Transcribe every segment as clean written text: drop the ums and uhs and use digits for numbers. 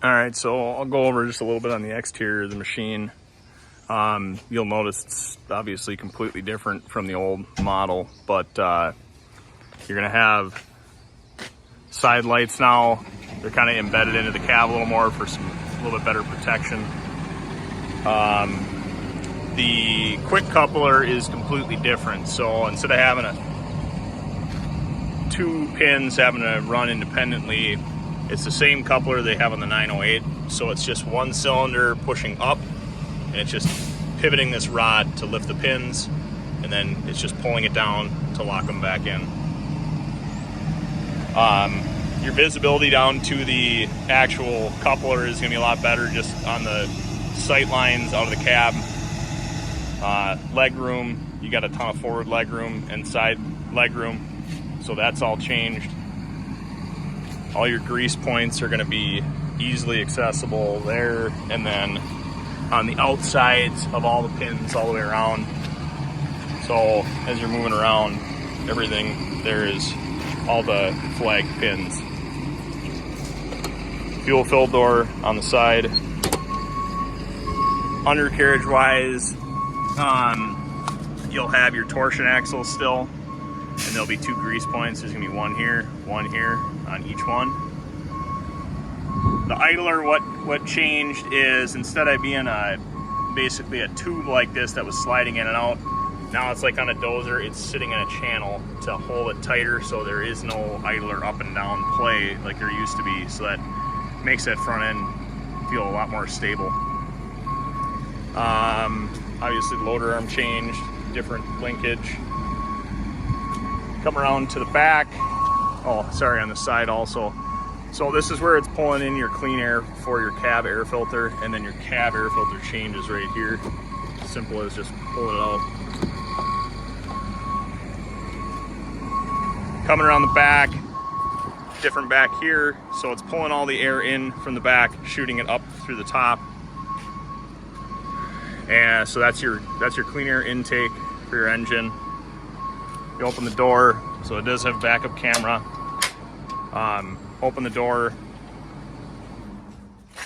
All right, so I'll go over just a little bit on the exterior of the machine. You'll notice it's obviously completely different from the old model, but you're gonna have side lights now. They're kind of embedded into the cab a little more for a little bit better protection. The quick coupler is completely different. So instead of having two pins having to run independently, it's the same coupler they have on the 908. So it's just one cylinder pushing up, and it's just pivoting this rod to lift the pins, and then it's just pulling it down to lock them back in. Your visibility down to the actual coupler is going to be a lot better just on the sight lines out of the cab. Leg room, you got a ton of forward leg room and side leg room, so that's all changed. All your grease points are going to be easily accessible there, and then on the outsides of all the pins all the way around. So as you're moving around, everything there is all the flag pins. Fuel fill door on the side. Undercarriage wise, you'll have your torsion axle still, and there'll be two grease points. There's gonna be one here on each one. The idler, what changed is instead of being basically a tube like this that was sliding in and out, now it's like on a dozer, it's sitting in a channel to hold it tighter, so there is no idler up and down play like there used to be, so that makes that front end feel a lot more stable. Obviously the loader arm changed, different linkage. Come around to the back, on the side also. So this is where it's pulling in your clean air for your cab air filter, and then your cab air filter changes right here. Simple as just pull it out. Coming around the back, different back here, so it's pulling all the air in from the back, shooting it up through the top. And so that's your clean air intake for your engine. You open the door, so it does have backup camera. Open the door.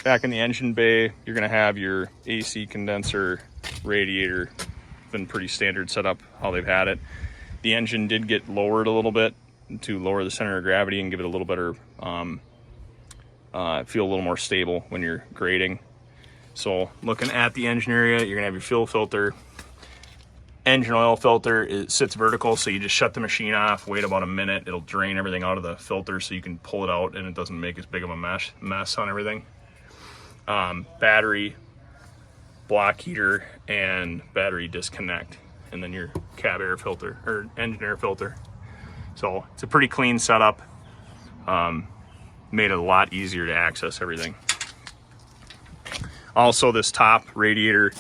Back in the engine bay, you're gonna have your AC condenser, radiator. Been pretty standard setup how they've had it. The engine did get lowered a little bit to lower the center of gravity and give it a little better, feel a little more stable when you're grading. So looking at the engine area, you're gonna have your fuel filter. Engine oil filter, it sits vertical, so you just shut the machine off, wait about a minute, it'll drain everything out of the filter so you can pull it out and it doesn't make as big of a mess on everything. Battery, block heater, and battery disconnect, and then your cab air filter, or engine air filter. So it's a pretty clean setup. Made it a lot easier to access everything. Also, this top radiator,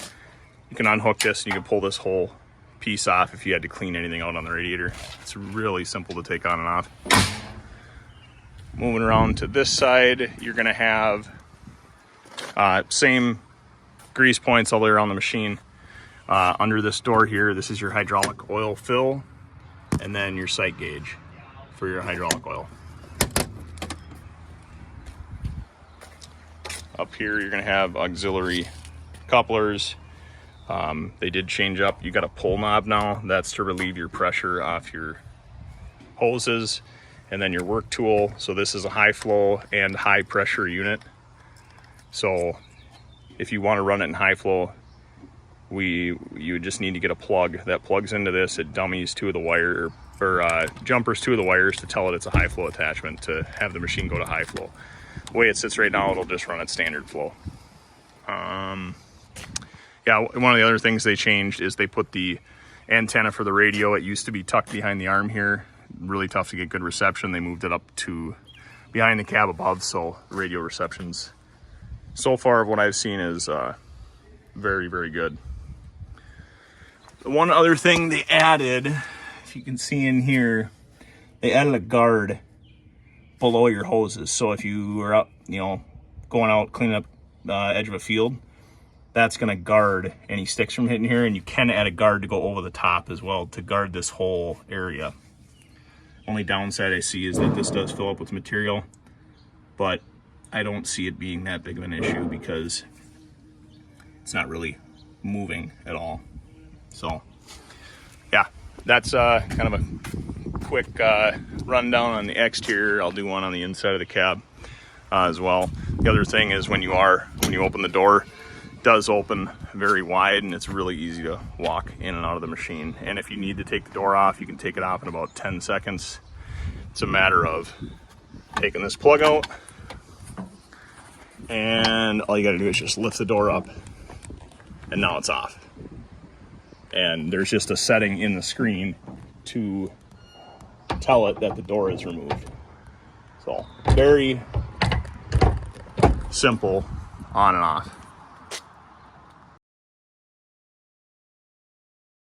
you can unhook this and you can pull this whole piece off if you had to clean anything out on the radiator. It's really simple to take on and off. Moving around to this side, you're gonna have same grease points all the way around the machine. Under this door here, this is your hydraulic oil fill, and then your sight gauge for your hydraulic oil. Up here, you're gonna have auxiliary couplers. They did change up. You got a pull knob now. That's to relieve your pressure off your hoses. And then your work tool. So this is a high flow and high pressure unit. So if you want to run it in high flow, you just need to get a plug that plugs into this. It dummies two of the wire, or jumpers two of the wires to tell it it's a high flow attachment to have the machine go to high flow. The way it sits right now, it'll just run at standard flow. Yeah, one of the other things they changed is they put the antenna for the radio. It used to be tucked behind the arm here. Really tough to get good reception. They moved it up to behind the cab above, so radio reception's so far what I've seen is very, very good. One other thing they added, if you can see in here, they added a guard below your hoses. So if you were up, going out cleaning up the edge of a field, that's going to guard any sticks from hitting here, and you can add a guard to go over the top as well to guard this whole area. Only downside I see is that this does fill up with material, but I don't see it being that big of an issue because it's not really moving at all. So yeah, that's kind of a quick rundown on the exterior. I'll do one on the inside of the cab as well. The other thing is when you open the door, it does open very wide and it's really easy to walk in and out of the machine. And if you need to take the door off, you can take it off in about 10 seconds. It's a matter of taking this plug out, and all you gotta do is just lift the door up, and now it's off. And there's just a setting in the screen to tell it that the door is removed. So very simple on and off.